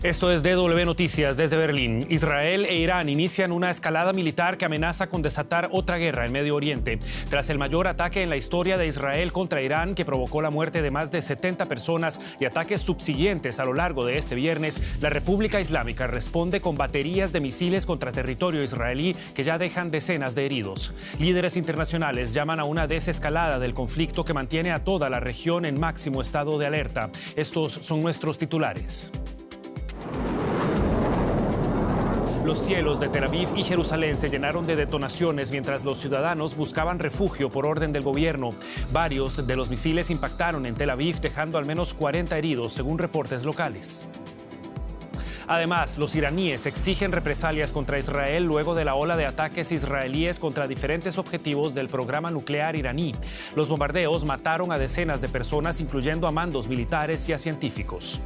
Esto es DW Noticias desde Berlín. Israel e Irán inician una escalada militar que amenaza con desatar otra guerra en Medio Oriente. Tras el mayor ataque en la historia de Israel contra Irán, que provocó la muerte de más de 70 personas y ataques subsiguientes a lo largo de este viernes, la República Islámica responde con baterías de misiles contra territorio israelí que ya dejan decenas de heridos. Líderes internacionales llaman a una desescalada del conflicto que mantiene a toda la región en máximo estado de alerta. Estos son nuestros titulares. Los cielos de Tel Aviv y Jerusalén se llenaron de detonaciones mientras los ciudadanos buscaban refugio por orden del gobierno. Varios de los misiles impactaron en Tel Aviv, dejando al menos 40 heridos, según reportes locales. Además, los iraníes exigen represalias contra Israel luego de la ola de ataques israelíes contra diferentes objetivos del programa nuclear iraní. Los bombardeos mataron a decenas de personas, incluyendo a mandos militares y a científicos.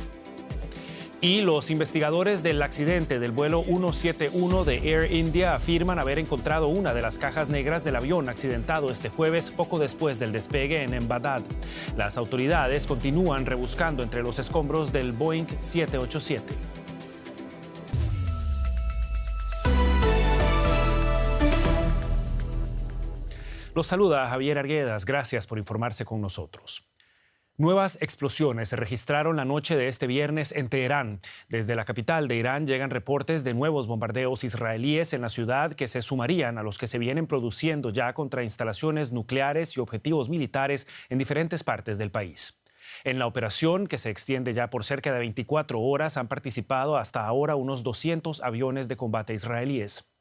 Y los investigadores del accidente del vuelo 171 de Air India afirman haber encontrado una de las cajas negras del avión accidentado este jueves, poco después del despegue en Embadad. Las autoridades continúan rebuscando entre los escombros del Boeing 787. Los saluda Javier Arguedas. Gracias por informarse con nosotros. Nuevas explosiones se registraron la noche de este viernes en Teherán. Desde la capital de Irán llegan reportes de nuevos bombardeos israelíes en la ciudad que se sumarían a los que se vienen produciendo ya contra instalaciones nucleares y objetivos militares en diferentes partes del país. En la operación, que se extiende ya por cerca de 24 horas, han participado hasta ahora unos 200 aviones de combate israelíes.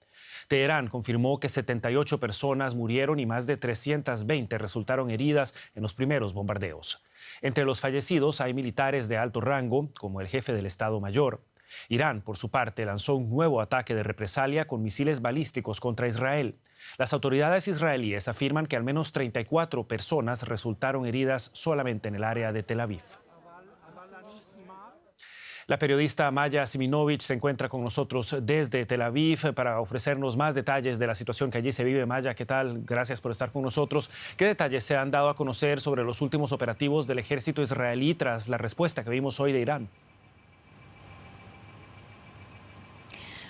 Teherán confirmó que 78 personas murieron y más de 320 resultaron heridas en los primeros bombardeos. Entre los fallecidos hay militares de alto rango, como el jefe del Estado Mayor. Irán, por su parte, lanzó un nuevo ataque de represalia con misiles balísticos contra Israel. Las autoridades israelíes afirman que al menos 34 personas resultaron heridas solamente en el área de Tel Aviv. La periodista Maya Siminovich se encuentra con nosotros desde Tel Aviv para ofrecernos más detalles de la situación que allí se vive. Maya, ¿qué tal? Gracias por estar con nosotros. ¿Qué detalles se han dado a conocer sobre los últimos operativos del ejército israelí tras la respuesta que vimos hoy de Irán?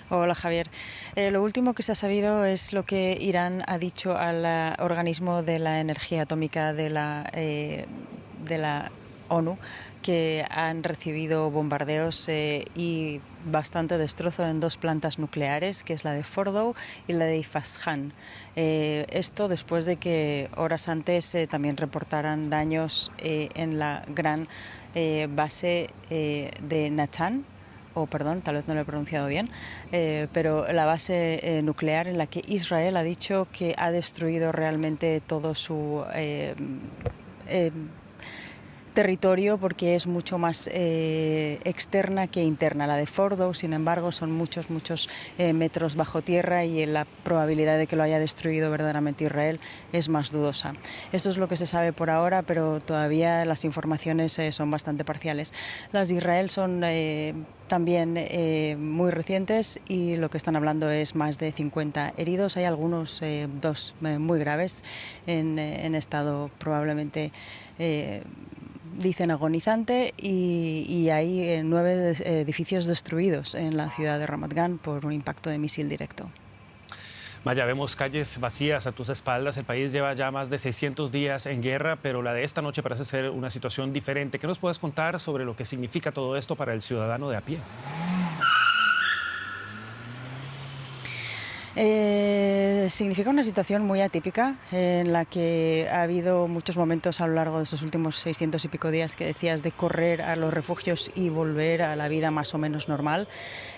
Hola, Javier. Lo último que se ha sabido es lo que Irán ha dicho al organismo de la energía atómica de la ONU, que han recibido bombardeos y bastante destrozo en dos plantas nucleares, que es la de Fordow y la de Isfahan. Esto después de que horas antes también reportaran daños en la gran base de Natanz, tal vez no lo he pronunciado bien, pero la base nuclear en la que Israel ha dicho que ha destruido realmente todo su territorio, porque es mucho más externa que interna. La de Fordow, sin embargo, son muchos metros bajo tierra y la probabilidad de que lo haya destruido verdaderamente Israel es más dudosa. Esto es lo que se sabe por ahora, pero todavía las informaciones son bastante parciales. Las de Israel son también muy recientes y lo que están hablando es más de 50 heridos. Hay algunos, dos muy graves, en estado probablemente dicen agonizante, y hay 9 edificios destruidos en la ciudad de Ramat Gan por un impacto de misil directo. Maya, vemos calles vacías a tus espaldas. El país lleva ya más de 600 días en guerra, pero la de esta noche parece ser una situación diferente. ¿Qué nos puedes contar sobre lo que significa todo esto para el ciudadano de a pie? Significa una situación muy atípica en la que ha habido muchos momentos a lo largo de estos últimos 600 y pico días que decías de correr a los refugios y volver a la vida más o menos normal.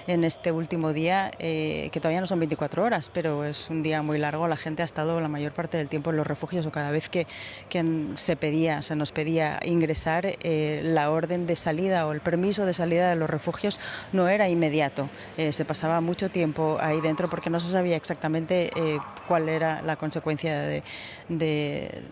En este último día, que todavía no son 24 horas, pero es un día muy largo, la gente ha estado la mayor parte del tiempo en los refugios, o cada vez que se nos pedía ingresar, la orden de salida o el permiso de salida de los refugios no era inmediato. Se pasaba mucho tiempo ahí dentro porque no se sabía sabía exactamente cuál era la consecuencia de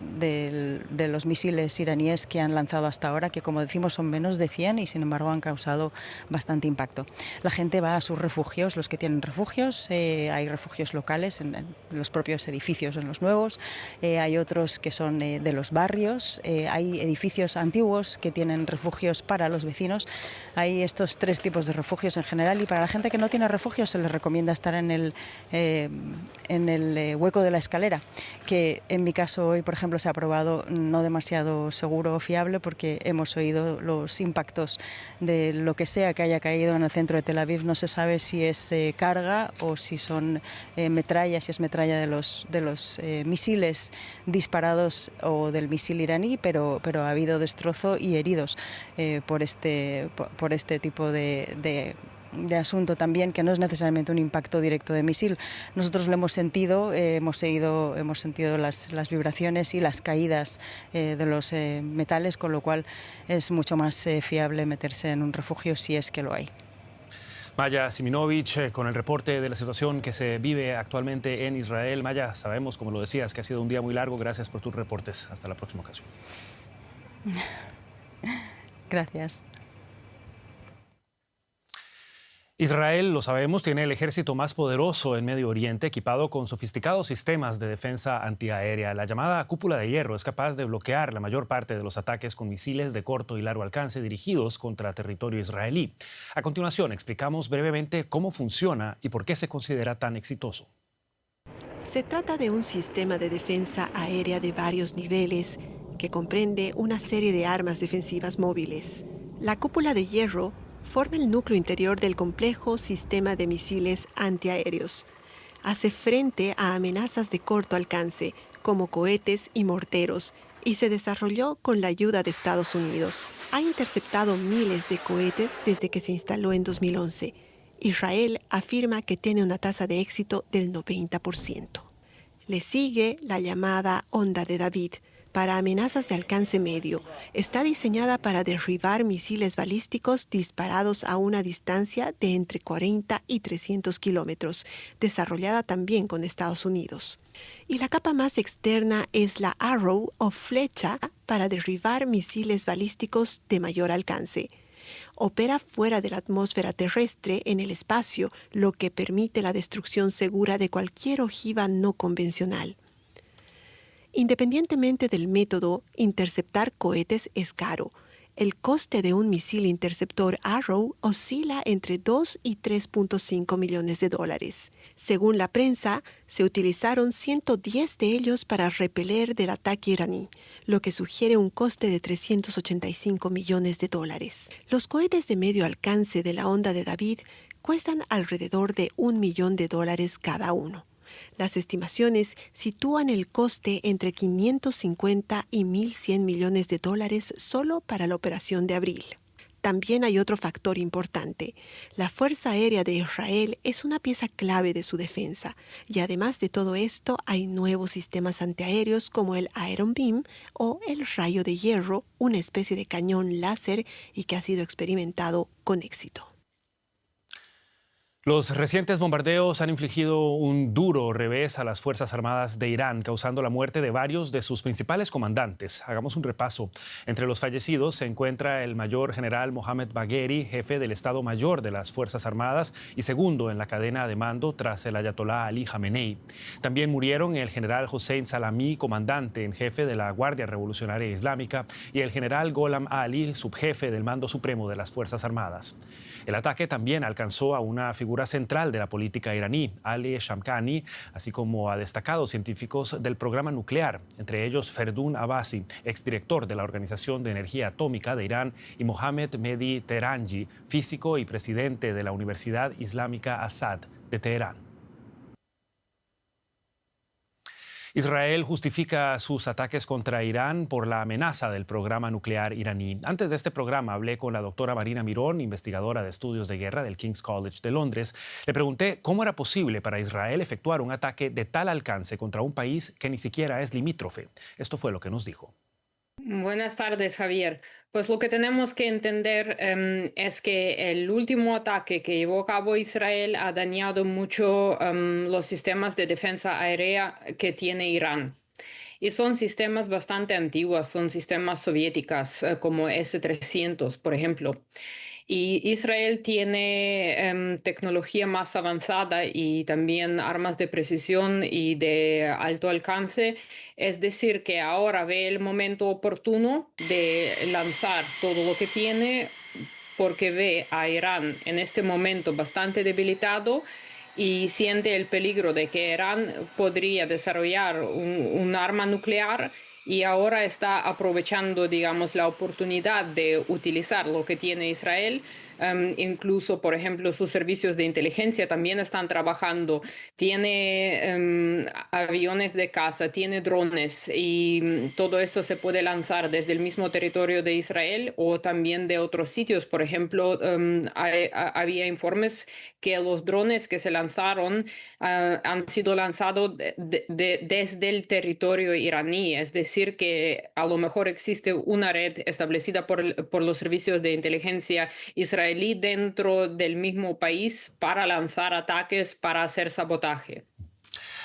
los misiles iraníes que han lanzado hasta ahora, que como decimos son menos de 100 y sin embargo han causado bastante impacto. La gente va a sus refugios, los que tienen refugios, hay refugios locales en los propios edificios, en los nuevos, hay otros que son de los barrios, hay edificios antiguos que tienen refugios para los vecinos. Hay estos 3 tipos de refugios en general y para la gente que no tiene refugios se les recomienda estar en el hueco de la escalera, que en mi caso hoy, por ejemplo, se ha probado no demasiado seguro o fiable porque hemos oído los impactos de lo que sea que haya caído en el centro de Tel Aviv. No se sabe si es carga o si son metralla, si es metralla de los misiles disparados o del misil iraní, pero ha habido destrozo y heridos por este tipo de asunto también, que no es necesariamente un impacto directo de misil. Nosotros lo hemos sentido, hemos sentido las vibraciones y las caídas de los metales, con lo cual es mucho más fiable meterse en un refugio si es que lo hay. Maya Siminovich, con el reporte de la situación que se vive actualmente en Israel. Maya, sabemos, como lo decías, que ha sido un día muy largo. Gracias por tus reportes. Hasta la próxima ocasión. Gracias. Israel, lo sabemos, tiene el ejército más poderoso en Medio Oriente, equipado con sofisticados sistemas de defensa antiaérea. La llamada cúpula de hierro es capaz de bloquear la mayor parte de los ataques con misiles de corto y largo alcance dirigidos contra territorio israelí. A continuación, explicamos brevemente cómo funciona y por qué se considera tan exitoso. Se trata de un sistema de defensa aérea de varios niveles que comprende una serie de armas defensivas móviles. La cúpula de hierro forma el núcleo interior del complejo sistema de misiles antiaéreos. Hace frente a amenazas de corto alcance, como cohetes y morteros, y se desarrolló con la ayuda de Estados Unidos. Ha interceptado miles de cohetes desde que se instaló en 2011. Israel afirma que tiene una tasa de éxito del 90%. Le sigue la llamada onda de David, para amenazas de alcance medio. Está diseñada para derribar misiles balísticos disparados a una distancia de entre 40 y 300 kilómetros, desarrollada también con Estados Unidos. Y la capa más externa es la Arrow o flecha para derribar misiles balísticos de mayor alcance. Opera fuera de la atmósfera terrestre en el espacio, lo que permite la destrucción segura de cualquier ojiva no convencional. Independientemente del método, interceptar cohetes es caro. El coste de un misil interceptor Arrow oscila entre 2 y 3.5 millones de dólares. Según la prensa, se utilizaron 110 de ellos para repeler del ataque iraní, lo que sugiere un coste de 385 millones de dólares. Los cohetes de medio alcance de la onda de David cuestan alrededor de $1 millón cada uno. Las estimaciones sitúan el coste entre 550 y 1.100 millones de dólares solo para la operación de abril. También hay otro factor importante. La Fuerza Aérea de Israel es una pieza clave de su defensa, y además de todo esto hay nuevos sistemas antiaéreos como el Iron Beam o el rayo de hierro, una especie de cañón láser y que ha sido experimentado con éxito. Los recientes bombardeos han infligido un duro revés a las Fuerzas Armadas de Irán, causando la muerte de varios de sus principales comandantes. Hagamos un repaso. Entre los fallecidos se encuentra el mayor general Mohammad Bagheri, jefe del Estado Mayor de las Fuerzas Armadas y segundo en la cadena de mando tras el ayatolá Ali Jamenei. También murieron el general Hossein Salami, comandante en jefe de la Guardia Revolucionaria Islámica, y el general Gholam Ali, subjefe del mando supremo de las Fuerzas Armadas. El ataque también alcanzó a una figura central de la política iraní, Ali Shamkhani, así como a destacados científicos del programa nuclear, entre ellos Ferdun Abbasi, exdirector de la Organización de Energía Atómica de Irán, y Mohammad Mehdi Tehranji, físico y presidente de la Universidad Islámica Azad de Teherán. Israel justifica sus ataques contra Irán por la amenaza del programa nuclear iraní. Antes de este programa hablé con la doctora Marina Mirón, investigadora de estudios de guerra del King's College de Londres. Le pregunté cómo era posible para Israel efectuar un ataque de tal alcance contra un país que ni siquiera es limítrofe. Esto fue lo que nos dijo. Buenas tardes, Javier. Pues lo que tenemos que entender es que el último ataque que llevó a cabo Israel ha dañado mucho los sistemas de defensa aérea que tiene Irán. Y son sistemas bastante antiguos, son sistemas soviéticos como S-300, por ejemplo. Y Israel tiene tecnología más avanzada y también armas de precisión y de alto alcance. Es decir, que ahora ve el momento oportuno de lanzar todo lo que tiene porque ve a Irán en este momento bastante debilitado y siente el peligro de que Irán podría desarrollar un arma nuclear y ahora está aprovechando, digamos, la oportunidad de utilizar lo que tiene Israel. Incluso, por ejemplo, sus servicios de inteligencia también están trabajando. Tiene aviones de caza, tiene drones y todo esto se puede lanzar desde el mismo territorio de Israel o también de otros sitios. Por ejemplo, había informes que los drones que se lanzaron han sido lanzados desde el territorio iraní, es decir, que a lo mejor existe una red establecida por los servicios de inteligencia israelí dentro del mismo país para lanzar ataques, para hacer sabotaje.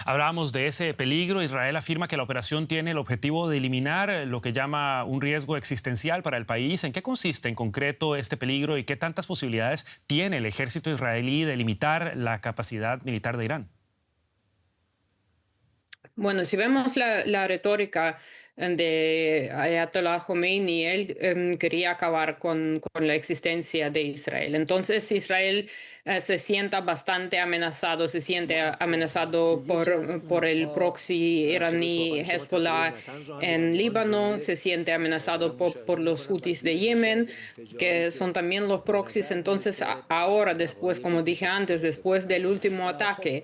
Hablábamos de ese peligro. Israel afirma que la operación tiene el objetivo de eliminar lo que llama un riesgo existencial para el país. ¿En qué consiste en concreto este peligro y qué tantas posibilidades tiene el ejército israelí de limitar la capacidad militar de Irán? Bueno, si vemos la retórica de Ayatollah Khomeini, él quería acabar con la existencia de Israel. Entonces Israel se sienta bastante amenazado, se siente amenazado por el proxy iraní Hezbollah en Líbano, se siente amenazado por los Houthis de Yemen, que son también los proxies. Entonces ahora, después, como dije antes, después del último ataque,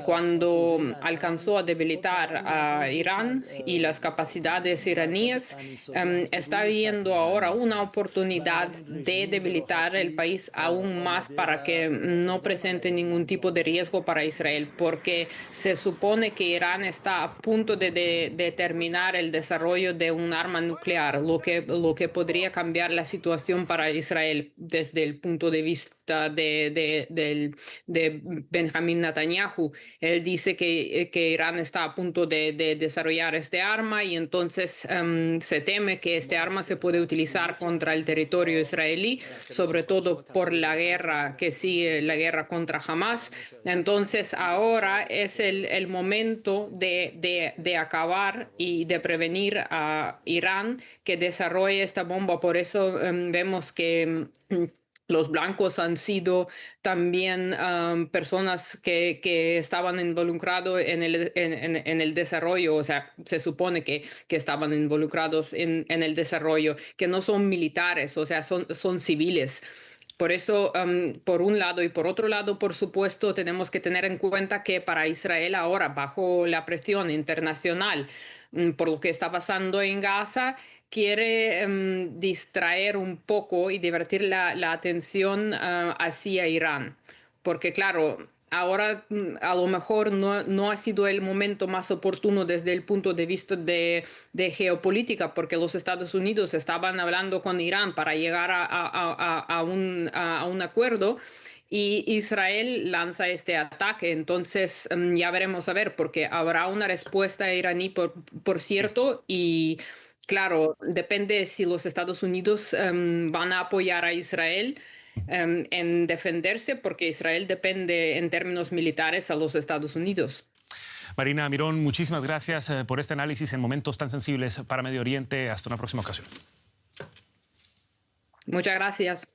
cuando alcanzó a debilitar a Irán y las capacidades iraníes, está viendo ahora una oportunidad de debilitar el país aún más para que no presente ningún tipo de riesgo para Israel, porque se supone que Irán está a punto de terminar el desarrollo de un arma nuclear, lo que podría cambiar la situación para Israel desde el punto de vista de Benjamín Netanyahu. Él dice que Irán está a punto de desarrollar este arma y entonces se teme que este arma se puede utilizar contra el territorio israelí, sobre todo por la guerra que sigue, la guerra contra Hamas. Entonces ahora es el momento de acabar y de prevenir a Irán que desarrolle esta bomba. Por eso vemos que los blancos han sido también personas que estaban involucrados en el desarrollo, o sea, se supone que estaban involucrados en el desarrollo, que no son militares, o sea, son civiles. Por eso, por un lado y por otro lado, por supuesto, tenemos que tener en cuenta que para Israel ahora, bajo la presión internacional, por lo que está pasando en Gaza, quiere distraer un poco y divertir la atención hacia Irán. Porque claro, ahora a lo mejor no ha sido el momento más oportuno desde el punto de vista de geopolítica, porque los Estados Unidos estaban hablando con Irán para llegar a un acuerdo. Y Israel lanza este ataque, entonces ya veremos a ver, porque habrá una respuesta iraní, por cierto, y claro, depende si los Estados Unidos van a apoyar a Israel en defenderse, porque Israel depende en términos militares a los Estados Unidos. Marina Mirón, muchísimas gracias por este análisis en momentos tan sensibles para Medio Oriente. Hasta una próxima ocasión. Muchas gracias.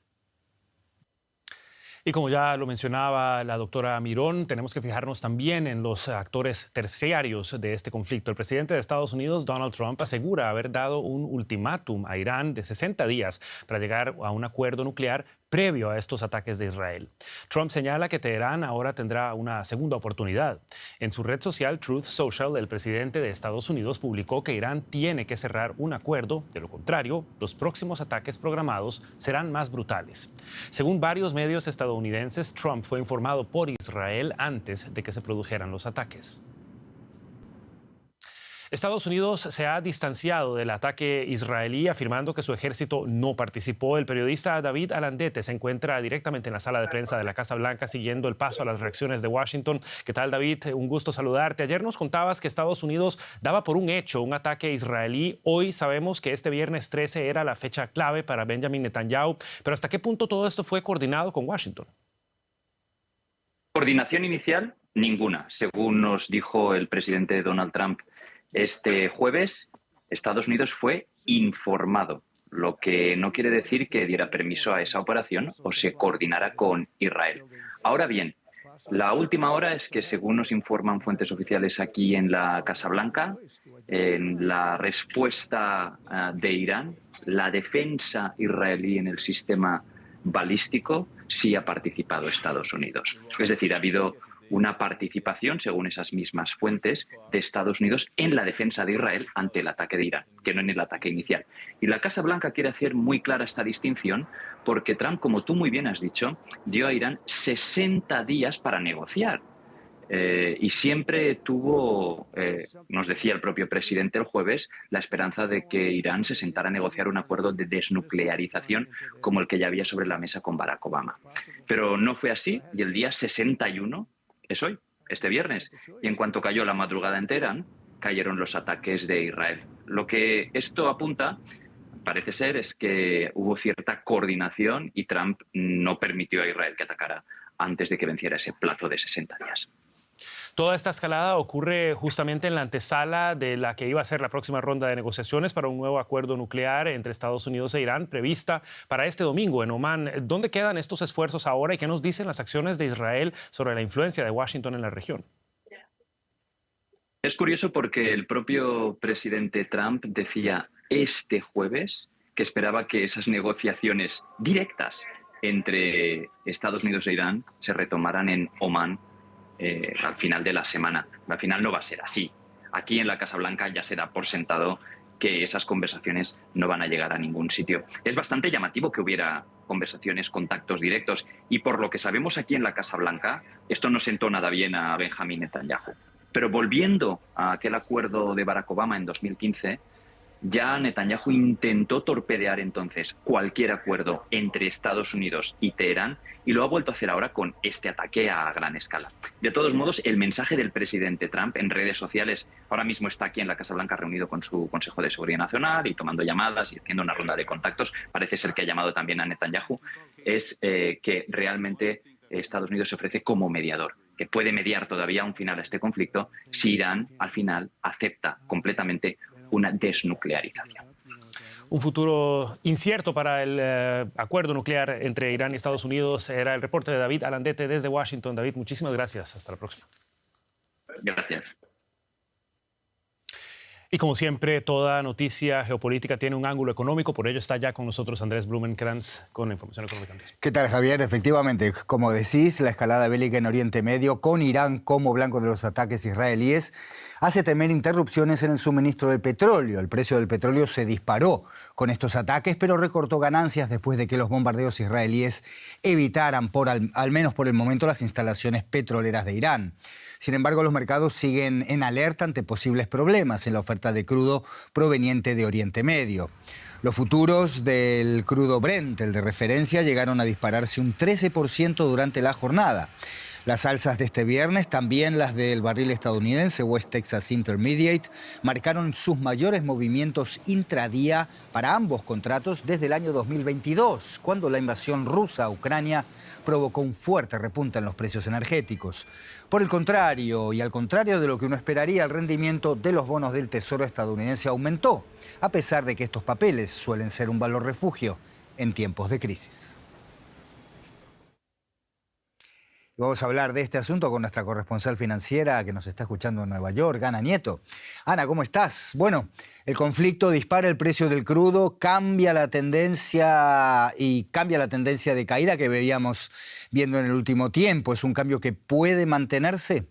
Y como ya lo mencionaba la doctora Mirón, tenemos que fijarnos también en los actores terciarios de este conflicto. El presidente de Estados Unidos, Donald Trump, asegura haber dado un ultimátum a Irán de 60 días para llegar a un acuerdo nuclear previo a estos ataques de Israel. Trump señala que Teherán ahora tendrá una segunda oportunidad. En su red social Truth Social, el presidente de Estados Unidos publicó que Irán tiene que cerrar un acuerdo, de lo contrario, los próximos ataques programados serán más brutales. Según varios medios estadounidenses, Trump fue informado por Israel antes de que se produjeran los ataques. Estados Unidos se ha distanciado del ataque israelí, afirmando que su ejército no participó. El periodista David Alandete se encuentra directamente en la sala de prensa de la Casa Blanca, siguiendo el paso a las reacciones de Washington. ¿Qué tal, David? Un gusto saludarte. Ayer nos contabas que Estados Unidos daba por un hecho un ataque israelí. Hoy sabemos que este viernes 13 era la fecha clave para Benjamin Netanyahu. Pero ¿hasta qué punto todo esto fue coordinado con Washington? Coordinación inicial, ninguna. Según nos dijo el presidente Donald Trump este jueves, Estados Unidos fue informado, lo que no quiere decir que diera permiso a esa operación o se coordinara con Israel. Ahora bien, la última hora es que, según nos informan fuentes oficiales aquí en la Casa Blanca, en la respuesta de Irán, la defensa israelí en el sistema balístico sí ha participado Estados Unidos. Es decir, ha habido una participación, según esas mismas fuentes, de Estados Unidos en la defensa de Israel ante el ataque de Irán, que no en el ataque inicial. Y la Casa Blanca quiere hacer muy clara esta distinción porque Trump, como tú muy bien has dicho, dio a Irán 60 días para negociar. Y siempre tuvo, nos decía el propio presidente el jueves, la esperanza de que Irán se sentara a negociar un acuerdo de desnuclearización como el que ya había sobre la mesa con Barack Obama. Pero no fue así y el día 61 es hoy, este viernes. Y en cuanto cayó la madrugada en Teherán, cayeron los ataques de Israel. Lo que esto apunta, parece ser, es que hubo cierta coordinación y Trump no permitió a Israel que atacara antes de que venciera ese plazo de 60 días. Toda esta escalada ocurre justamente en la antesala de la que iba a ser la próxima ronda de negociaciones para un nuevo acuerdo nuclear entre Estados Unidos e Irán, prevista para este domingo en Omán. ¿Dónde quedan estos esfuerzos ahora y qué nos dicen las acciones de Israel sobre la influencia de Washington en la región? Es curioso porque el propio presidente Trump decía este jueves que esperaba que esas negociaciones directas entre Estados Unidos e Irán se retomaran en Omán al final de la semana. Al final no va a ser así. Aquí en la Casa Blanca ya se da por sentado que esas conversaciones no van a llegar a ningún sitio. Es bastante llamativo que hubiera conversaciones, contactos directos, y por lo que sabemos aquí en la Casa Blanca, esto no sentó nada bien a Benjamin Netanyahu. Pero volviendo a aquel acuerdo de Barack Obama en 2015, ya Netanyahu intentó torpedear entonces cualquier acuerdo entre Estados Unidos y Teherán y lo ha vuelto a hacer ahora con este ataque a gran escala. De todos modos, el mensaje del presidente Trump en redes sociales, ahora mismo está aquí en la Casa Blanca reunido con su Consejo de Seguridad Nacional y tomando llamadas y haciendo una ronda de contactos, parece ser que ha llamado también a Netanyahu, es que realmente Estados Unidos se ofrece como mediador, que puede mediar todavía un final a este conflicto si Irán al final acepta completamente una desnuclearización. Un futuro incierto para el acuerdo nuclear entre Irán y Estados Unidos. Era el reporte de David Alandete desde Washington. David, muchísimas gracias. Hasta la próxima. Gracias. Y como siempre, toda noticia geopolítica tiene un ángulo económico. Por ello está ya con nosotros Andrés Blumenkrantz con la información económica. ¿Qué tal, Javier? Efectivamente, como decís, la escalada bélica en Oriente Medio, con Irán como blanco de los ataques israelíes, hace temer interrupciones en el suministro del petróleo. El precio del petróleo se disparó con estos ataques, pero recortó ganancias después de que los bombardeos israelíes evitaran, al menos por el momento, las instalaciones petroleras de Irán. Sin embargo, los mercados siguen en alerta ante posibles problemas en la oferta de crudo proveniente de Oriente Medio. Los futuros del crudo Brent, el de referencia, llegaron a dispararse un 13% durante la jornada. Las alzas de este viernes, también las del barril estadounidense West Texas Intermediate, marcaron sus mayores movimientos intradía para ambos contratos desde el año 2022, cuando la invasión rusa a Ucrania provocó un fuerte repunte en los precios energéticos. Por el contrario, y al contrario de lo que uno esperaría, el rendimiento de los bonos del Tesoro estadounidense aumentó, a pesar de que estos papeles suelen ser un valor refugio en tiempos de crisis. Vamos a hablar de este asunto con nuestra corresponsal financiera que nos está escuchando en Nueva York, Ana Nieto. Ana, ¿cómo estás? Bueno, el conflicto dispara el precio del crudo, cambia la tendencia de caída que veíamos viendo en el último tiempo. ¿Es un cambio que puede mantenerse?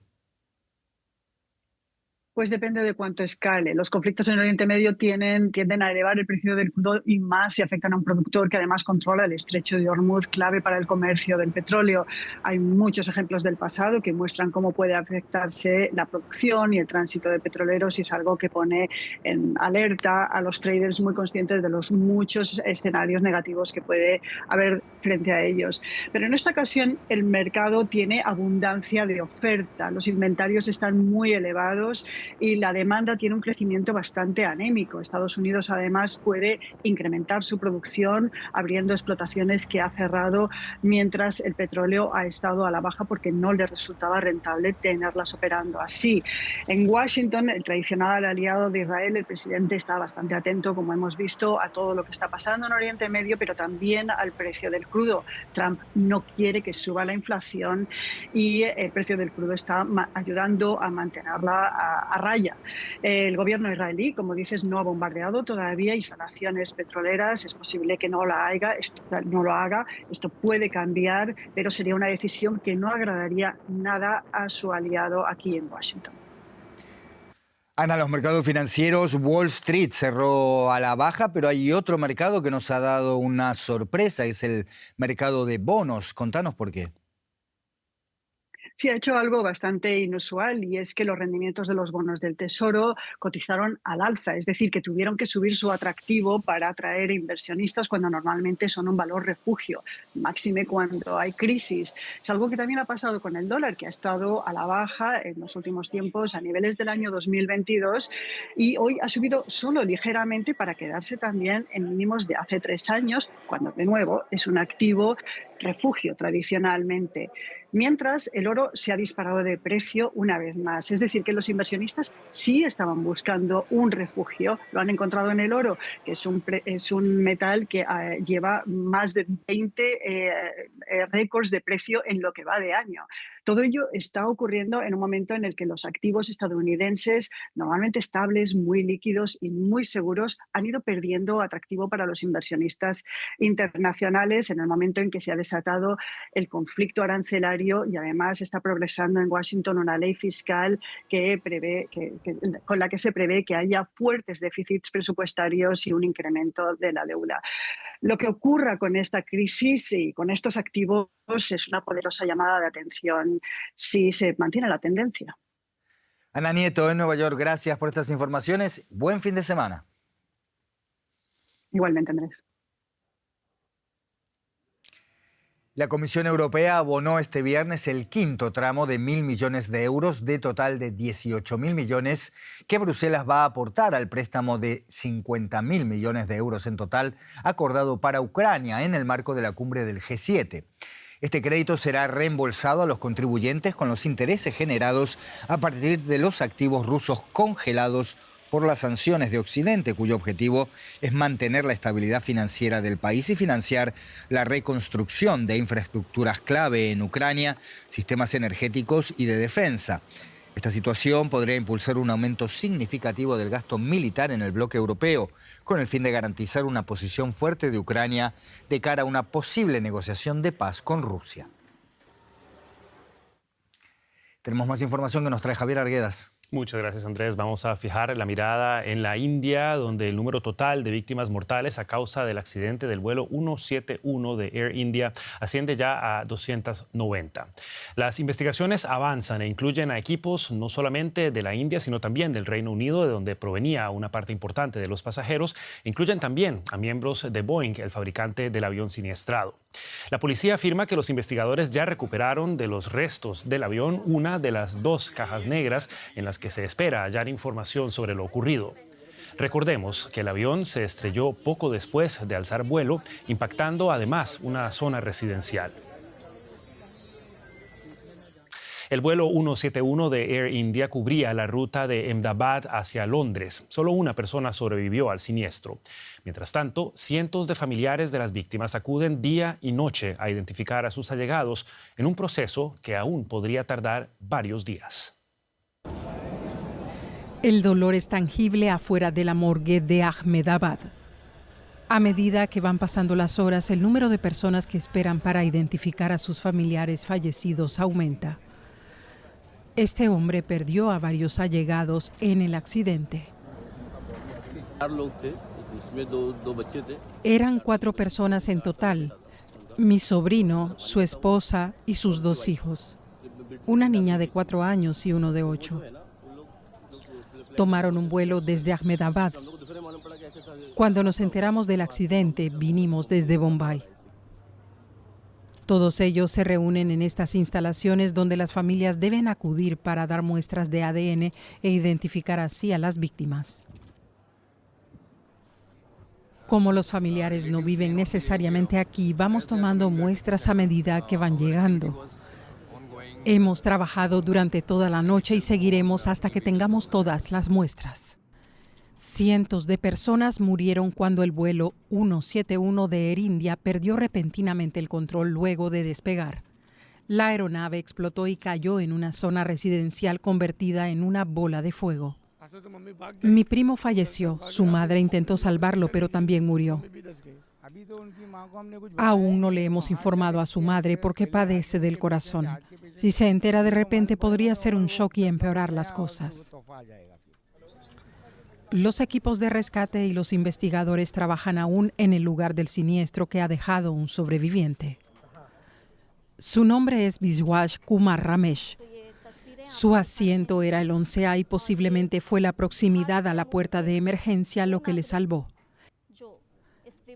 Pues depende de cuánto escale. Los conflictos en el Oriente Medio tienden a elevar el precio del crudo y más si afectan a un productor que además controla el estrecho de Hormuz, clave para el comercio del petróleo. Hay muchos ejemplos del pasado que muestran cómo puede afectarse la producción y el tránsito de petroleros, y es algo que pone en alerta a los traders muy conscientes de los muchos escenarios negativos que puede haber frente a ellos. Pero en esta ocasión el mercado tiene abundancia de oferta. Los inventarios están muy elevados y la demanda tiene un crecimiento bastante anémico. Estados Unidos además puede incrementar su producción abriendo explotaciones que ha cerrado mientras el petróleo ha estado a la baja porque no le resultaba rentable tenerlas operando así. En Washington, el tradicional aliado de Israel, el presidente está bastante atento, como hemos visto, a todo lo que está pasando en Oriente Medio, pero también al precio del crudo. Trump no quiere que suba la inflación y el precio del crudo está ayudando a mantenerla a raya. El gobierno israelí, como dices, no ha bombardeado todavía instalaciones petroleras. Es posible que no lo haga. Esto puede cambiar, pero sería una decisión que no agradaría nada a su aliado aquí en Washington. Ana, los mercados financieros, Wall Street cerró a la baja, pero hay otro mercado que nos ha dado una sorpresa, es el mercado de bonos. Contanos por qué. Sí, ha hecho algo bastante inusual, y es que los rendimientos de los bonos del Tesoro cotizaron al alza, es decir, que tuvieron que subir su atractivo para atraer inversionistas cuando normalmente son un valor refugio, máxime cuando hay crisis. Es algo que también ha pasado con el dólar, que ha estado a la baja en los últimos tiempos a niveles del año 2022 y hoy ha subido solo ligeramente para quedarse también en mínimos de hace 3 años, cuando de nuevo es un activo refugio tradicionalmente. Mientras el oro se ha disparado de precio una vez más. Es decir, que los inversionistas sí estaban buscando un refugio. Lo han encontrado en el oro, que es un metal que lleva más de 20 récords de precio en lo que va de año. Todo ello está ocurriendo en un momento en el que los activos estadounidenses, normalmente estables, muy líquidos y muy seguros, han ido perdiendo atractivo para los inversionistas internacionales en el momento en que se ha desatado el conflicto arancelario y además está progresando en Washington una ley fiscal con la que se prevé que haya fuertes déficits presupuestarios y un incremento de la deuda. Lo que ocurra con esta crisis y con estos activos es una poderosa llamada de atención si se mantiene la tendencia. Ana Nieto, en Nueva York, gracias por estas informaciones. Buen fin de semana. Igualmente, Andrés. La Comisión Europea abonó este viernes el quinto tramo de 1.000 millones de euros de total de 18.000 millones que Bruselas va a aportar al préstamo de 50.000 millones de euros en total acordado para Ucrania en el marco de la cumbre del G7. Este crédito será reembolsado a los contribuyentes con los intereses generados a partir de los activos rusos congelados por las sanciones de Occidente, cuyo objetivo es mantener la estabilidad financiera del país y financiar la reconstrucción de infraestructuras clave en Ucrania, sistemas energéticos y de defensa. Esta situación podría impulsar un aumento significativo del gasto militar en el bloque europeo, con el fin de garantizar una posición fuerte de Ucrania de cara a una posible negociación de paz con Rusia. Tenemos más información que nos trae Javier Arguedas. Muchas gracias, Andrés. Vamos a fijar la mirada en la India, donde el número total de víctimas mortales a causa del accidente del vuelo 171 de Air India asciende ya a 290. Las investigaciones avanzan e incluyen a equipos no solamente de la India, sino también del Reino Unido, de donde provenía una parte importante de los pasajeros. Incluyen también a miembros de Boeing, el fabricante del avión siniestrado. La policía afirma que los investigadores ya recuperaron de los restos del avión una de las 2 cajas negras en las que se espera hallar información sobre lo ocurrido. Recordemos que el avión se estrelló poco después de alzar vuelo, impactando además una zona residencial. El vuelo 171 de Air India cubría la ruta de Ahmedabad hacia Londres. Solo una persona sobrevivió al siniestro. Mientras tanto, cientos de familiares de las víctimas acuden día y noche a identificar a sus allegados en un proceso que aún podría tardar varios días. El dolor es tangible afuera de la morgue de Ahmedabad. A medida que van pasando las horas, el número de personas que esperan para identificar a sus familiares fallecidos aumenta. Este hombre perdió a varios allegados en el accidente. Eran 4 personas en total: mi sobrino, su esposa y sus 2 hijos. Una niña de 4 años y uno de 8. Tomaron un vuelo desde Ahmedabad. Cuando nos enteramos del accidente, vinimos desde Bombay. Todos ellos se reúnen en estas instalaciones donde las familias deben acudir para dar muestras de ADN e identificar así a las víctimas. Como los familiares no viven necesariamente aquí, vamos tomando muestras a medida que van llegando. Hemos trabajado durante toda la noche y seguiremos hasta que tengamos todas las muestras. Cientos de personas murieron cuando el vuelo 171 de Air India perdió repentinamente el control luego de despegar. La aeronave explotó y cayó en una zona residencial convertida en una bola de fuego. Mi primo falleció, su madre intentó salvarlo, pero también murió. Aún no le hemos informado a su madre porque padece del corazón. Si se entera de repente podría ser un shock y empeorar las cosas. Los equipos de rescate y los investigadores trabajan aún en el lugar del siniestro que ha dejado un sobreviviente. Su nombre es Vishwas Kumar Ramesh. Su asiento era el 11A y posiblemente fue la proximidad a la puerta de emergencia lo que le salvó.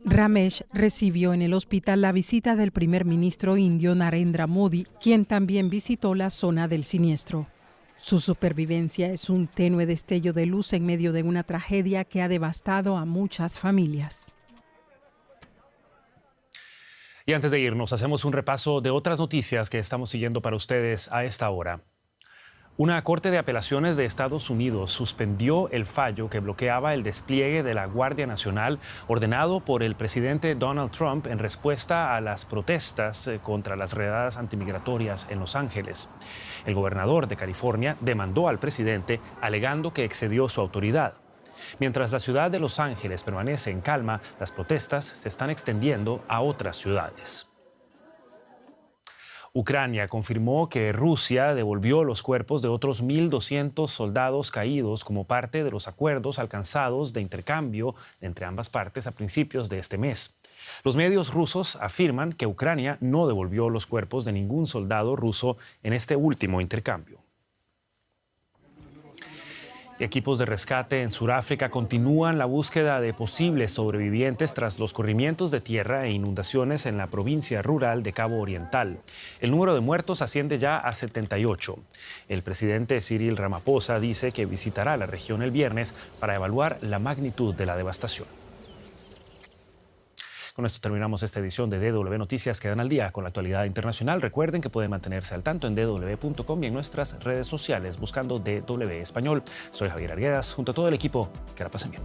Ramesh recibió en el hospital la visita del primer ministro indio Narendra Modi, quien también visitó la zona del siniestro. Su supervivencia es un tenue destello de luz en medio de una tragedia que ha devastado a muchas familias. Y antes de irnos, hacemos un repaso de otras noticias que estamos siguiendo para ustedes a esta hora. Una corte de apelaciones de Estados Unidos suspendió el fallo que bloqueaba el despliegue de la Guardia Nacional ordenado por el presidente Donald Trump en respuesta a las protestas contra las redadas antimigratorias en Los Ángeles. El gobernador de California demandó al presidente alegando que excedió su autoridad. Mientras la ciudad de Los Ángeles permanece en calma, las protestas se están extendiendo a otras ciudades. Ucrania confirmó que Rusia devolvió los cuerpos de otros 1.200 soldados caídos como parte de los acuerdos alcanzados de intercambio entre ambas partes a principios de este mes. Los medios rusos afirman que Ucrania no devolvió los cuerpos de ningún soldado ruso en este último intercambio. Equipos de rescate en Sudáfrica continúan la búsqueda de posibles sobrevivientes tras los corrimientos de tierra e inundaciones en la provincia rural de Cabo Oriental. El número de muertos asciende ya a 78. El presidente Cyril Ramaphosa dice que visitará la región el viernes para evaluar la magnitud de la devastación. Con esto terminamos esta edición de DW Noticias. Quedan al día con la actualidad internacional. Recuerden que pueden mantenerse al tanto en dw.com y en nuestras redes sociales buscando DW Español. Soy Javier Arguedas, junto a todo el equipo. Que la pasen bien.